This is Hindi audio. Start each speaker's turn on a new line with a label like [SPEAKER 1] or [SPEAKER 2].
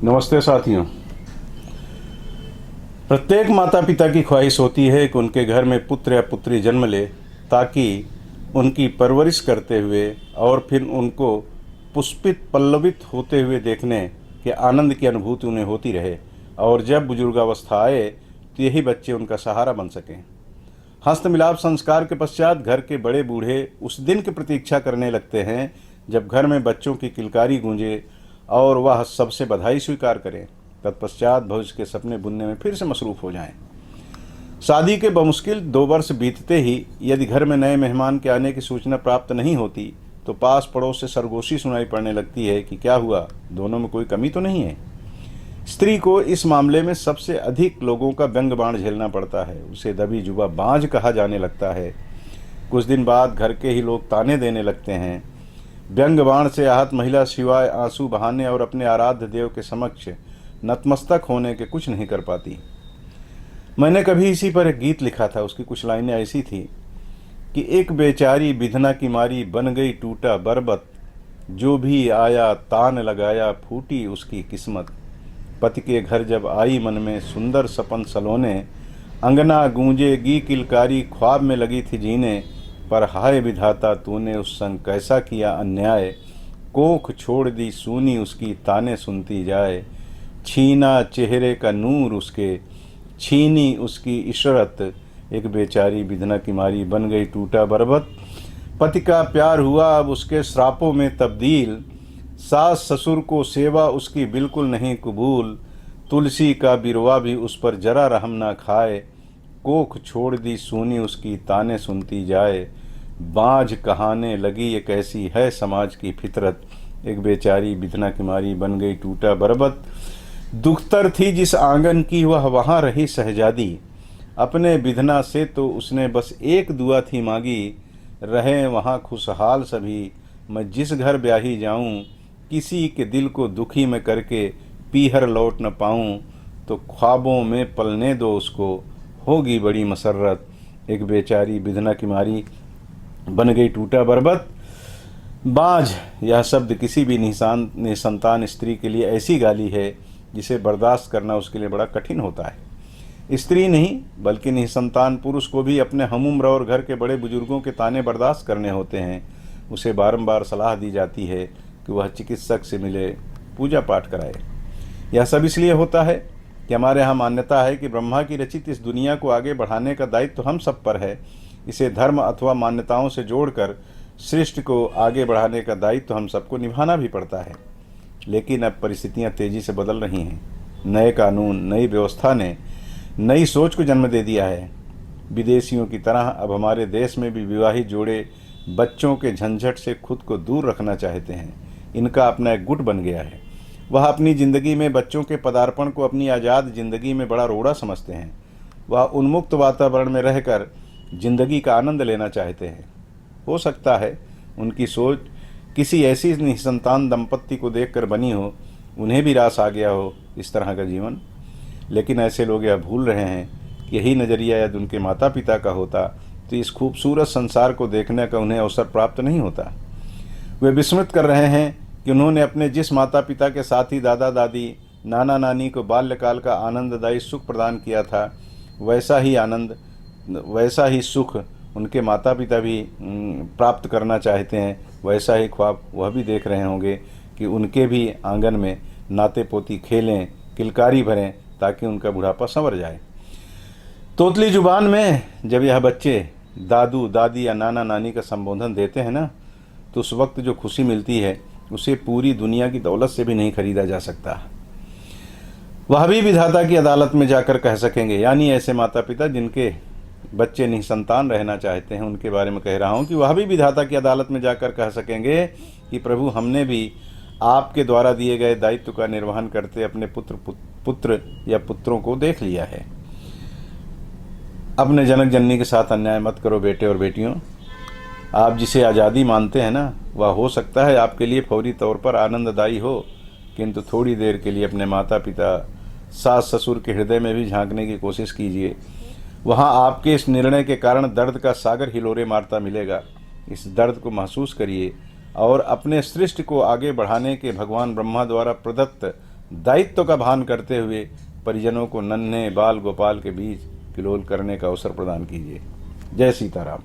[SPEAKER 1] नमस्ते साथियों। प्रत्येक माता पिता की ख्वाहिश होती है कि उनके घर में पुत्र या पुत्री जन्म ले, ताकि उनकी परवरिश करते हुए और फिर उनको पुष्पित पल्लवित होते हुए देखने के आनंद की अनुभूति उन्हें होती रहे, और जब बुजुर्गावस्था आए तो यही बच्चे उनका सहारा बन सकें। हस्त मिलाप संस्कार के पश्चात घर के बड़े बूढ़े उस दिन की प्रतीक्षा करने लगते हैं जब घर में बच्चों की किलकारी गूंजे और वह सबसे बधाई स्वीकार करें। तत्पश्चात भविष्य के सपने बुनने में फिर से मसरूफ़ हो जाएं। शादी के बमुश्किल 2 वर्ष बीतते ही यदि घर में नए मेहमान के आने की सूचना प्राप्त नहीं होती तो पास पड़ोस से सरगोशी सुनाई पड़ने लगती है कि क्या हुआ, दोनों में कोई कमी तो नहीं है। स्त्री को इस मामले में सबसे अधिक लोगों का व्यंग बाण झेलना पड़ता है। उसे दबी जुबा बांझ कहा जाने लगता है। कुछ दिन बाद घर के ही लोग ताने देने लगते हैं। व्यंग बाण से आहत महिला सिवाय आंसू बहाने और अपने आराध्य देव के समक्ष नतमस्तक होने के कुछ नहीं कर पाती। मैंने कभी इसी पर एक गीत लिखा था। उसकी कुछ लाइनें ऐसी थी कि एक बेचारी बिधना की मारी बन गई टूटा बरबत, जो भी आया तान लगाया फूटी उसकी किस्मत। पति के घर जब आई मन में सुंदर सपन सलोने, अंगना गूंजेगी किलकारी ख्वाब में लगी थी जीने। पर हाय विधाता तूने उस संग कैसा किया अन्याय, कोख छोड़ दी सूनी उसकी ताने सुनती जाए। छीना चेहरे का नूर उसके, छीनी उसकी इशरत, एक बेचारी बिधना की मारी बन गई टूटा बरबत। पति का प्यार हुआ अब उसके श्रापों में तब्दील, सास ससुर को सेवा उसकी बिल्कुल नहीं कबूल। तुलसी का बिरवा भी उस पर जरा रहम ना खाए, कोख छोड़ दी सूनी उसकी ताने सुनती जाए। बाँझ कहाने लगी ये कैसी है समाज की फितरत, एक बेचारी बिधना की मारी बन गई टूटा बरबत। दुख्तर थी जिस आंगन की वह वहाँ रही शहजादी, अपने बिधना से तो उसने बस एक दुआ थी मांगी। रहे वहाँ खुशहाल सभी, मैं जिस घर ब्याही जाऊँ, किसी के दिल को दुखी में करके पीहर लौट न पाऊँ। तो ख्वाबों में पलने दो उसको, होगी बड़ी मसर्रत, एक बेचारी बिधना की मारी बन गई टूटा बरबत। बाँझ यह शब्द किसी भी निसंतान स्त्री के लिए ऐसी गाली है जिसे बर्दाश्त करना उसके लिए बड़ा कठिन होता है। स्त्री नहीं बल्कि निसंतान पुरुष को भी अपने हमउम्र और घर के बड़े बुजुर्गों के ताने बर्दाश्त करने होते हैं। उसे बारंबार सलाह दी जाती है कि वह चिकित्सक से मिले, पूजा पाठ कराए। यह सब इसलिए होता है कि हमारे यहाँ मान्यता है कि ब्रह्मा की रचित इस दुनिया को आगे बढ़ाने का दायित्व हम सब पर है। इसे धर्म अथवा मान्यताओं से जोड़कर सृष्टि को आगे बढ़ाने का दायित्व हम सबको निभाना भी पड़ता है। लेकिन अब परिस्थितियाँ तेज़ी से बदल रही हैं। नए कानून, नई व्यवस्था ने नई सोच को जन्म दे दिया है। विदेशियों की तरह अब हमारे देश में भी विवाहित जोड़े बच्चों के झंझट से खुद को दूर रखना चाहते हैं। इनका अपना एक गुट बन गया है। वह अपनी ज़िंदगी में बच्चों के पदार्पण को अपनी आज़ाद ज़िंदगी में बड़ा रोड़ा समझते हैं। वह उन्मुक्त वातावरण में रहकर ज़िंदगी का आनंद लेना चाहते हैं। हो सकता है उनकी सोच किसी ऐसी निसंतान दंपत्ति को देखकर बनी हो, उन्हें भी रास आ गया हो इस तरह का जीवन। लेकिन ऐसे लोग यह भूल रहे हैं कि यही नज़रिया यदि उनके माता पिता का होता तो इस खूबसूरत संसार को देखने का उन्हें अवसर प्राप्त नहीं होता। वे विस्मृत कर रहे हैं कि उन्होंने अपने जिस माता पिता के साथ ही दादा दादी, नाना नानी को बाल्यकाल का आनंददायी सुख प्रदान किया था, वैसा ही आनंद, वैसा ही सुख उनके माता पिता भी प्राप्त करना चाहते हैं। वैसा ही ख्वाब वह भी देख रहे होंगे कि उनके भी आंगन में नाते पोती खेलें, किलकारी भरें, ताकि उनका बुढ़ापा संवर जाए। तोतली जुबान में जब यह बच्चे दादू दादी या नाना नानी का संबोधन देते हैं ना, तो उस वक्त जो खुशी मिलती है उसे पूरी दुनिया की दौलत से भी नहीं खरीदा जा सकता। वह भी विधाता की अदालत में जाकर कह सकेंगे, यानी ऐसे माता पिता जिनके बच्चे निसंतान रहना चाहते हैं उनके बारे में कह रहा हूँ, कि वह भी विधाता की अदालत में जाकर कह सकेंगे कि प्रभु, हमने भी आपके द्वारा दिए गए दायित्व का निर्वहन करते अपने पुत्र या पुत्रों को देख लिया है। अपने जनक जननी के साथ अन्याय मत करो बेटे और बेटियों। आप जिसे आज़ादी मानते हैं ना, वह हो सकता है आपके लिए फौरी तौर पर आनंददायी हो, किंतु थोड़ी देर के लिए अपने माता पिता, सास ससुर के हृदय में भी झांकने की कोशिश कीजिए। वहाँ आपके इस निर्णय के कारण दर्द का सागर हिलोरे मारता मिलेगा। इस दर्द को महसूस करिए और अपने सृष्टि को आगे बढ़ाने के भगवान ब्रह्मा द्वारा प्रदत्त दायित्व का भान करते हुए परिजनों को नन्हे बाल गोपाल के बीच किलोल करने का अवसर प्रदान कीजिए। जय सीताराम।